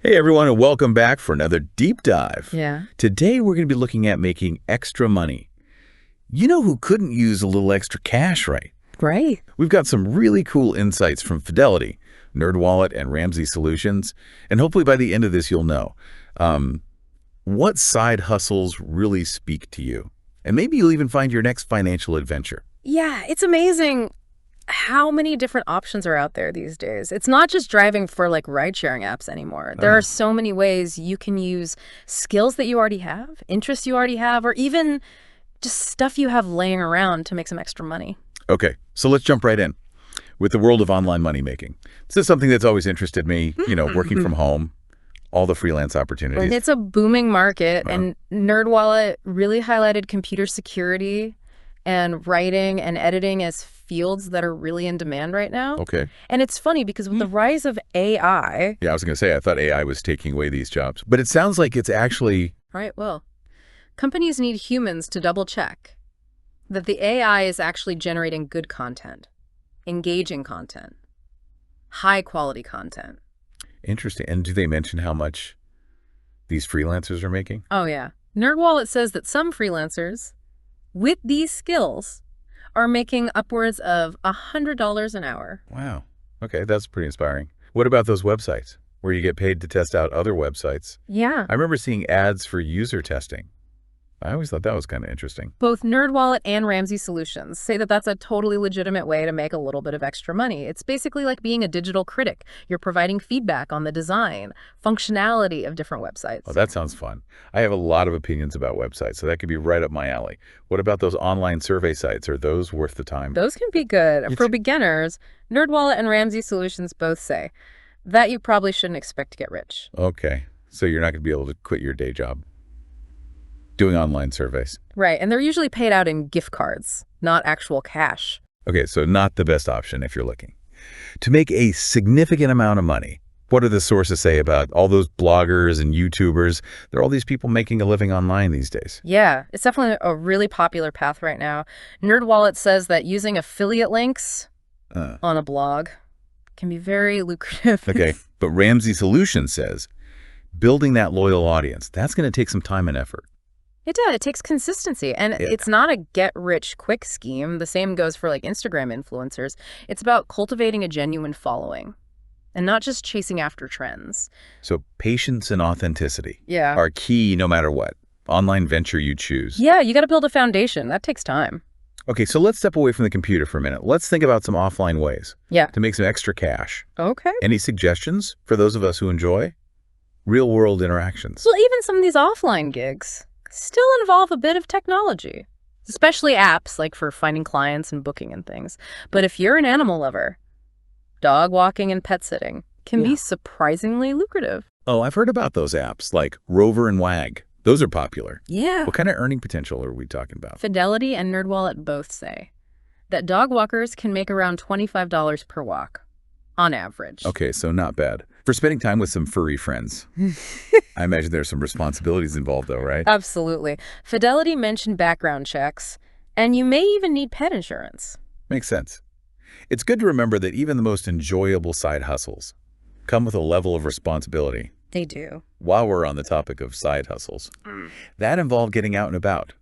Hey everyone, and welcome back for another deep dive. Yeah. Today we're going to be looking at making extra money. You know who couldn't use a little extra cash, right? Right. We've got some really cool insights from Fidelity, NerdWallet, and Ramsey Solutions, and hopefully by the end of this you'll know what side hustles really speak to you. And maybe you'll even find your next financial adventure. Yeah, it's amazing how many different options are out there these days. It's not just driving for like ride-sharing apps anymore. There are so many ways you can use skills that you already have, interests you already have, or even just stuff you have laying around to make some extra money. Okay, so let's jump right in with the world of online money making. This is something that's always interested me, working from home, all the freelance opportunities. And it's a booming market, and NerdWallet really highlighted computer security and writing and editing as fields that are really in demand right now. Okay. And it's funny because with the rise of AI... Yeah, I was going to say, I thought AI was taking away these jobs. But it sounds like it's actually... Right, well, companies need humans to double check that the AI is actually generating good content, engaging content, high quality content. Interesting. And do they mention how much these freelancers are making? Oh, yeah. NerdWallet says that some freelancers with these skills are making upwards of $100 an hour. Wow. Okay, that's pretty inspiring. What about those websites where you get paid to test out other websites? Yeah. I remember seeing ads for user testing. I always thought that was kind of interesting. Both NerdWallet and Ramsey Solutions say that that's a totally legitimate way to make a little bit of extra money. It's basically like being a digital critic. You're providing feedback on the design, functionality of different websites. Oh, that sounds fun. I have a lot of opinions about websites, so that could be right up my alley. What about those online survey sites? Are those worth the time? Those can be good. For beginners, NerdWallet and Ramsey Solutions both say that you probably shouldn't expect to get rich. Okay, so you're not going to be able to quit your day job doing online surveys. Right, and they're usually paid out in gift cards, not actual cash. Okay, so not the best option if you're looking. To make a significant amount of money, what do the sources say about all those bloggers and YouTubers? There are all these people making a living online these days. Yeah, it's definitely a really popular path right now. NerdWallet says that using affiliate links on a blog can be very lucrative. Okay, but Ramsey Solutions says building that loyal audience, that's going to take some time and effort. It does. It takes consistency. And it's not a get-rich-quick scheme. The same goes for like Instagram influencers. It's about cultivating a genuine following and not just chasing after trends. So patience and authenticity Yeah. are key no matter what online venture you choose. Yeah, you got to build a foundation. That takes time. Okay, so let's step away from the computer for a minute. Let's think about some offline ways to make some extra cash. Okay. Any suggestions for those of us who enjoy real-world interactions? Well, even some of these offline gigs still involve a bit of technology, especially apps like for finding clients and booking and things. But if you're an animal lover, dog walking and pet sitting can be surprisingly lucrative. Oh, I've heard about those apps like Rover and Wag. Those are popular. Yeah. What kind of earning potential are we talking about? Fidelity and NerdWallet both say that dog walkers can make around $25 per walk on average. Okay, so not bad. For spending time with some furry friends. I imagine there's some responsibilities involved though, right? Absolutely. Fidelity mentioned background checks, and you may even need pet insurance. Makes sense. It's good to remember that even the most enjoyable side hustles come with a level of responsibility. They do. While we're on the topic of side hustles, that involve getting out and about.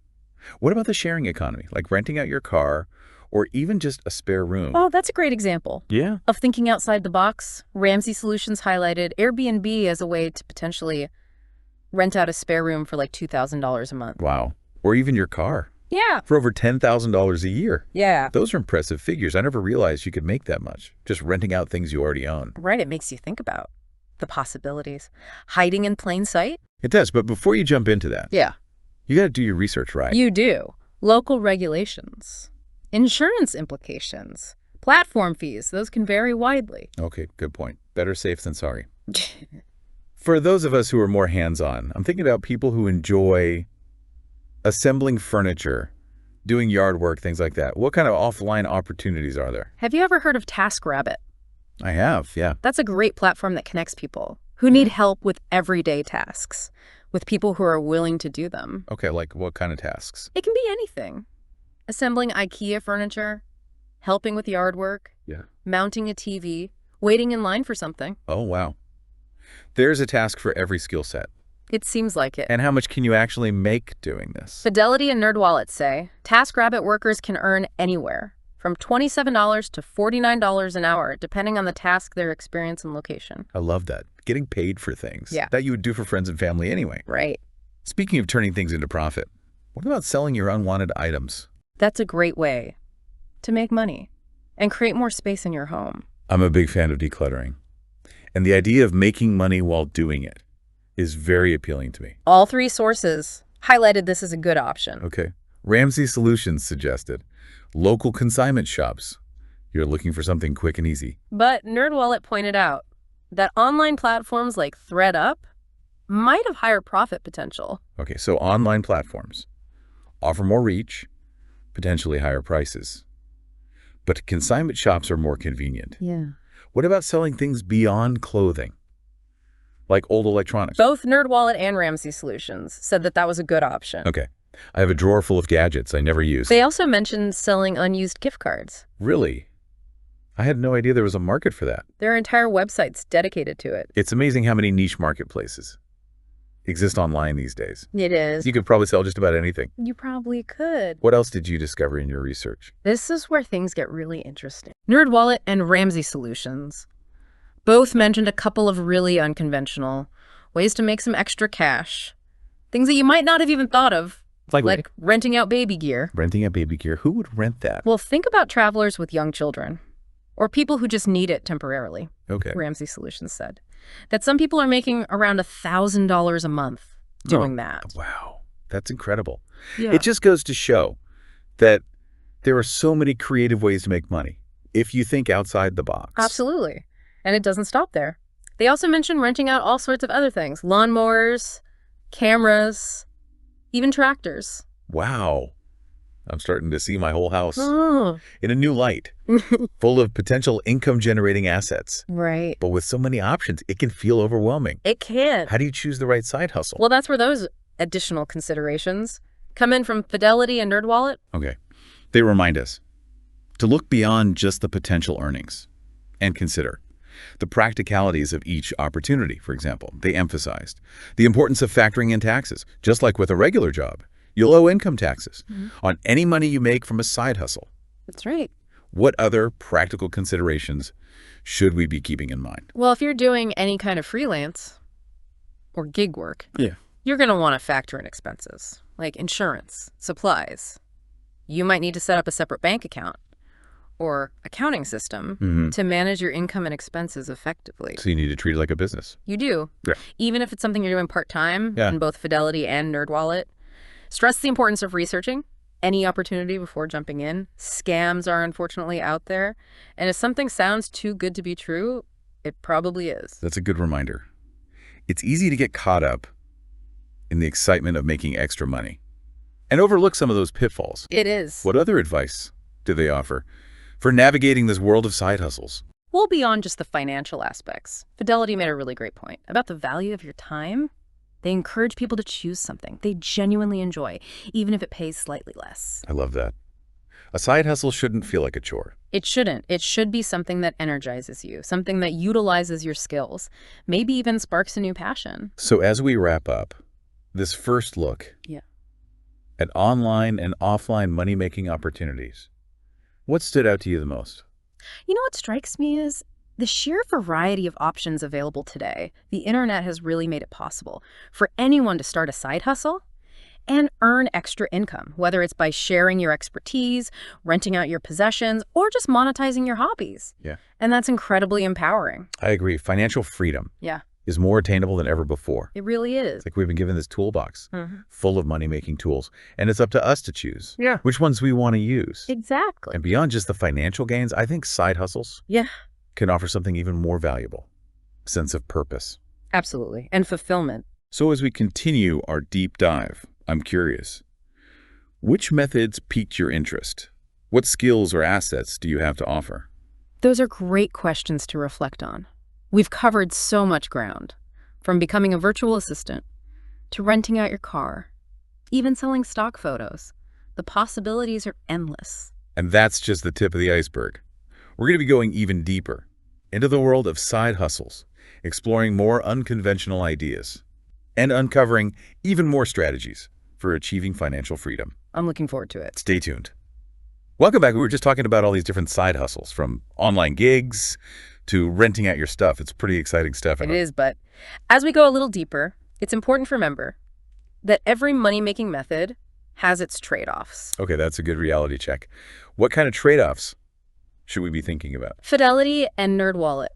What about the sharing economy, like renting out your car or even just a spare room? Oh, that's a great example. Yeah. Of thinking outside the box. Ramsey Solutions highlighted Airbnb as a way to potentially rent out a spare room for like $2,000 a month. Wow. Or even your car. Yeah. For over $10,000 a year. Yeah. Those are impressive figures. I never realized you could make that much, just renting out things you already own. Right. It makes you think about the possibilities. Hiding in plain sight? It does, but before you jump into that, Yeah. you got to do your research right. You do. Local regulations, insurance implications, platform fees, those can vary widely. Okay, good point. Better safe than sorry. For those of us who are more hands-on, I'm thinking about people who enjoy assembling furniture, doing yard work, things like that. What kind of offline opportunities are there? Have you ever heard of TaskRabbit? I have, yeah. That's a great platform that connects people who need help with everyday tasks, with people who are willing to do them. Okay, like what kind of tasks? It can be anything. Assembling IKEA furniture, helping with yard work, Yeah. mounting a TV, waiting in line for something. Oh, wow. There's a task for every skill set. It seems like it. And how much can you actually make doing this? Fidelity and NerdWallet say TaskRabbit workers can earn anywhere from $27 to $49 an hour, depending on the task, their experience, and location. I love that. Getting paid for things Yeah. that you would do for friends and family anyway. Right. Speaking of turning things into profit, what about selling your unwanted items? That's a great way to make money and create more space in your home. I'm a big fan of decluttering. And the idea of making money while doing it is very appealing to me. All three sources highlighted this as a good option. Okay. Ramsey Solutions suggested local consignment shops. You're looking for something quick and easy. But NerdWallet pointed out that online platforms like ThreadUp might have higher profit potential. Okay, so online platforms offer more reach, potentially higher prices. But consignment shops are more convenient. Yeah. What about selling things beyond clothing, like old electronics? Both NerdWallet and Ramsey Solutions said that that was a good option. Okay. I have a drawer full of gadgets I never use. They also mentioned selling unused gift cards. Really? I had no idea there was a market for that. There are entire websites dedicated to it. It's amazing how many niche marketplaces exist online these days. It is. You could probably sell just about anything. You probably could. What else did you discover in your research? This is where things get really interesting. NerdWallet and Ramsey Solutions both mentioned a couple of really unconventional ways to make some extra cash. Things that you might not have even thought of, like renting out baby gear. Renting a baby gear. Who would rent that? Well, think about travelers with young children or people who just need it temporarily, Okay. Ramsey Solutions said. That some people are making around $1,000 a month doing that. Wow. That's incredible. Yeah. It just goes to show that there are so many creative ways to make money if you think outside the box. Absolutely. And it doesn't stop there. They also mentioned renting out all sorts of other things. Lawnmowers, cameras, even tractors. Wow. I'm starting to see my whole house Oh. in a new light, full of potential income-generating assets. Right. But with so many options, it can feel overwhelming. It can. How do you choose the right side hustle? Well, that's where those additional considerations come in from Fidelity and NerdWallet. Okay. They remind us to look beyond just the potential earnings and consider the practicalities of each opportunity. For example, they emphasized the importance of factoring in taxes. Just like with a regular job, you'll owe income taxes on any money you make from a side hustle. That's right. What other practical considerations should we be keeping in mind? Well, if you're doing any kind of freelance or gig work, Yeah. you're going to want to factor in expenses like insurance, supplies. You might need to set up a separate bank account or accounting system to manage your income and expenses effectively. So you need to treat it like a business. You do. Yeah. Even if it's something you're doing part-time Yeah. in both Fidelity and NerdWallet. Stress the importance of researching any opportunity before jumping in. Scams are unfortunately out there. And if something sounds too good to be true, it probably is. That's a good reminder. It's easy to get caught up in the excitement of making extra money and overlook some of those pitfalls. It is. What other advice do they offer for navigating this world of side hustles? Well, beyond just the financial aspects, Fidelity made a really great point about the value of your time. They encourage people to choose something they genuinely enjoy, even if it pays slightly less. I love that. A side hustle shouldn't feel like a chore. It shouldn't. It should be something that energizes you, something that utilizes your skills, maybe even sparks a new passion. So as we wrap up this first look Yeah. at online and offline money-making opportunities, what stood out to you the most? You know what strikes me is the sheer variety of options available today. The internet has really made it possible for anyone to start a side hustle and earn extra income, whether it's by sharing your expertise, renting out your possessions, or just monetizing your hobbies. Yeah. And that's incredibly empowering. I agree. Financial freedom Yeah, is more attainable than ever before. it really is. It's like we've been given this toolbox Mhm. full of money-making tools, and it's up to us to choose Yeah. which ones we want to use. Exactly. And beyond just the financial gains, I think side hustles Yeah, can offer something even more valuable, a sense of purpose. absolutely. And fulfillment. So as we continue our deep dive, I'm curious, which methods piqued your interest? What skills or assets do you have to offer? Those are great questions to reflect on. We've covered so much ground, from becoming a virtual assistant to renting out your car, even selling stock photos. The possibilities are endless. And that's just the tip of the iceberg. We're going to be going even deeper into the world of side hustles exploring more unconventional ideas, and uncovering even more strategies for achieving financial freedom. I'm looking forward to it. Stay tuned. Welcome back. We were just talking about all these different side hustles, from online gigs to renting out your stuff. It's pretty exciting stuff. It is, but as we go a little deeper, it's important to remember that every money-making method has its trade-offs. Okay, that's a good reality check. What kind of trade-offs should we be thinking about? Fidelity and NerdWallet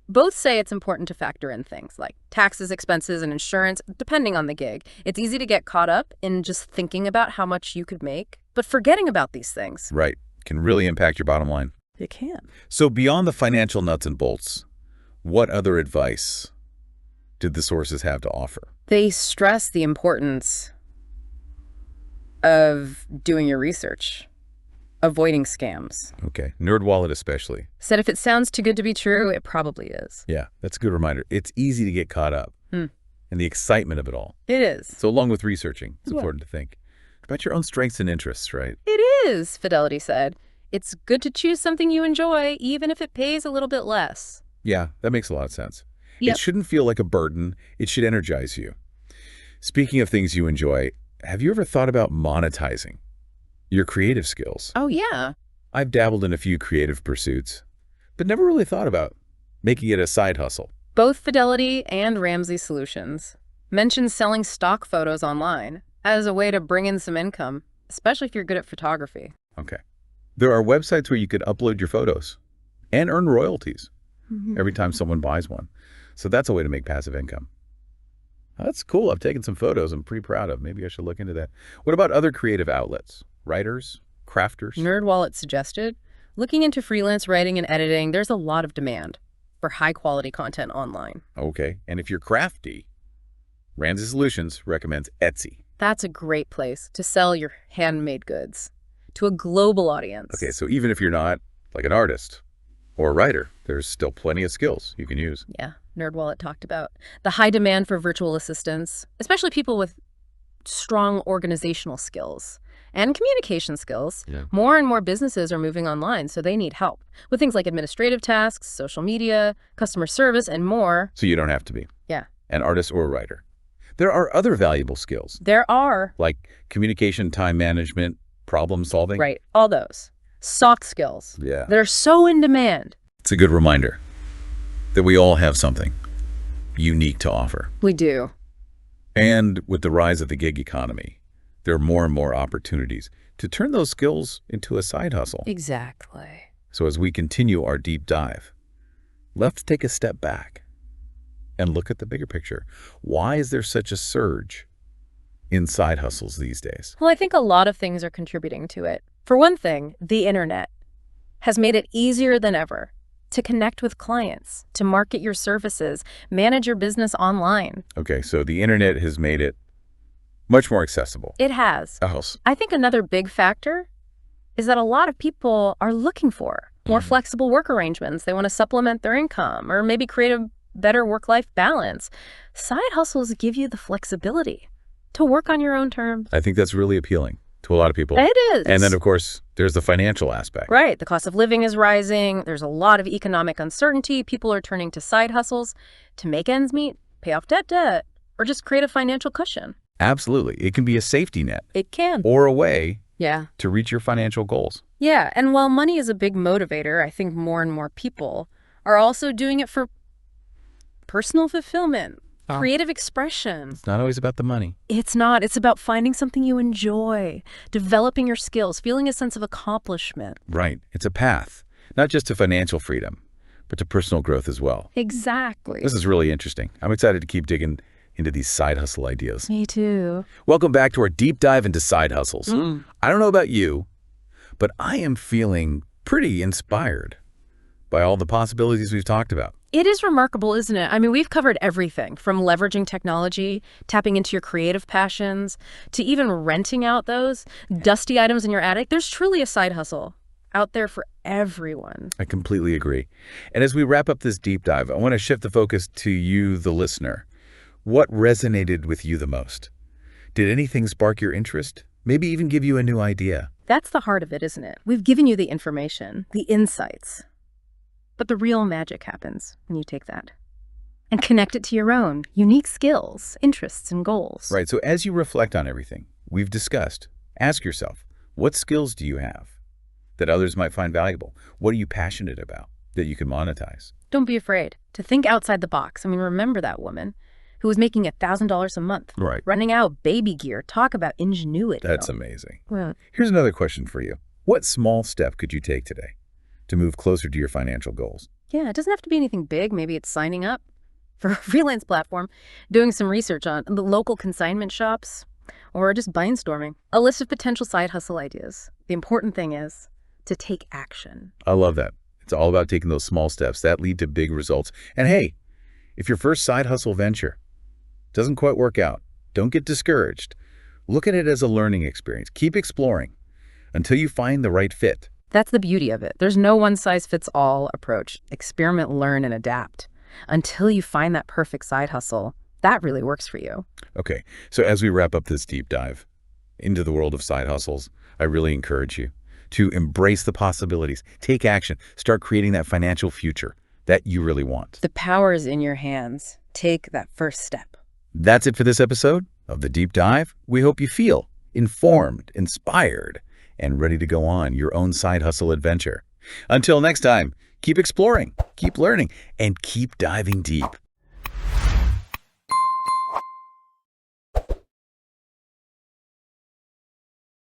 both say it's important to factor in things like taxes, expenses, and insurance, depending on the gig. It's easy to get caught up in just thinking about how much you could make, but forgetting about these things. Right. Can really impact your bottom line. It can. So beyond the financial nuts and bolts, what other advice did the sources have to offer? They stress the importance of doing your research, avoiding scams. Okay. NerdWallet especially. Said if it sounds too good to be true, it probably is. Yeah, that's a good reminder. It's easy to get caught up in the excitement of it all. It is. So along with researching, it's important to think about your own strengths and interests, right? It is, Fidelity said. It's good to choose something you enjoy, even if it pays a little bit less. Yeah, that makes a lot of sense. Yep. It shouldn't feel like a burden. It should energize you. Speaking of things you enjoy, have you ever thought about monetizing your creative skills? Oh, yeah. I've dabbled in a few creative pursuits, but never really thought about making it a side hustle. Both Fidelity and Ramsey Solutions mention selling stock photos online as a way to bring in some income, especially if you're good at photography. Okay. There are websites where you could upload your photos and earn royalties every time someone buys one. So that's a way to make passive income. That's cool. I've taken some photos I'm pretty proud of. Maybe I should look into that. What about other creative outlets? Writers? Crafters? NerdWallet suggested looking into freelance writing and editing. There's a lot of demand for high-quality content online. Okay. And if you're crafty, Ramsey Solutions recommends Etsy. That's a great place to sell your handmade goods to a global audience. Okay, so even if you're not like an artist or a writer, there's still plenty of skills you can use. Yeah, NerdWallet talked about the high demand for virtual assistants, especially people with strong organizational skills and communication skills. Yeah. More and more businesses are moving online, so they need help with things like administrative tasks, social media, customer service, and more. So you don't have to be Yeah, an artist or a writer. There are other valuable skills there are. like communication, time management, problem solving. Right, all those soft skills Yeah. that are so in demand. It's a good reminder that we all have something unique to offer. We do. And with the rise of the gig economy, there are more and more opportunities to turn those skills into a side hustle. Exactly. So as we continue our deep dive, let's take a step back and look at the bigger picture. Why is there such a surge in side hustles these days? Well, I think a lot of things are contributing to it. For one thing, the internet has made it easier than ever to connect with clients, to market your services, manage your business online. Okay, so the internet has made it much more accessible. It has. Else. I think another big factor is that a lot of people are looking for more flexible work arrangements. They want to supplement their income or maybe create a better work-life balance. Side hustles give you the flexibility to work on your own terms. I think that's really appealing to a lot of people. It is. And then, of course, there's the financial aspect. Right. The cost of living is rising. There's a lot of economic uncertainty. People are turning to side hustles to make ends meet, pay off debt, or just create a financial cushion. Absolutely. It can be a safety net It can. or a way Yeah. to reach your financial goals. Yeah. And while money is a big motivator, I think more and more people are also doing it for personal fulfillment, creative expression. It's not always about the money. It's not. It's about finding something you enjoy, developing your skills, feeling a sense of accomplishment. Right. It's a path, not just to financial freedom, but to personal growth as well. Exactly. This is really interesting. I'm excited to keep digging into these side hustle ideas. Me too. Welcome back to our deep dive into side hustles. I don't know about you, but I am feeling pretty inspired by all the possibilities we've talked about. It is remarkable, isn't it? I mean, we've covered everything from leveraging technology, tapping into your creative passions, to even renting out those dusty items in your attic. There's truly a side hustle out there for everyone. I completely agree. And as we wrap up this deep dive, I want to shift the focus to you, the listener. What resonated with you the most? Did anything spark your interest? Maybe even give you a new idea? That's the heart of it, isn't it? We've given you the information, the insights. But the real magic happens when you take that and connect it to your own unique skills, interests, and goals. Right. So as you reflect on everything we've discussed, ask yourself, what skills do you have that others might find valuable? What are you passionate about that you can monetize? Don't be afraid to think outside the box. I mean, remember that woman who was making $1,000 a month, Right. running out baby gear. Talk about ingenuity. That's amazing. Well, Here's another question for you. What small step could you take today to move closer to your financial goals? yeah, it doesn't have to be anything big. Maybe it's signing up for a freelance platform, doing some research on the local consignment shops, or just brainstorming a list of potential side hustle ideas. The important thing is to take action. I love that. It's all about taking those small steps that lead to big results. And hey, if your first side hustle venture doesn't quite work out, don't get discouraged. Look at it as a learning experience. Keep exploring until you find the right fit. That's the beauty of it. There's no one-size-fits-all approach. Experiment, learn, and adapt until you find that perfect side hustle that really works for you. Okay, so as we wrap up this deep dive into the world of side hustles, I really encourage you to embrace the possibilities, take action, start creating that financial future that you really want. The power is in your hands. Take that first step. That's it for this episode of The Deep Dive. We hope you feel informed, inspired, and ready to go on your own side hustle adventure. Until next time, keep exploring, keep learning, and keep diving deep.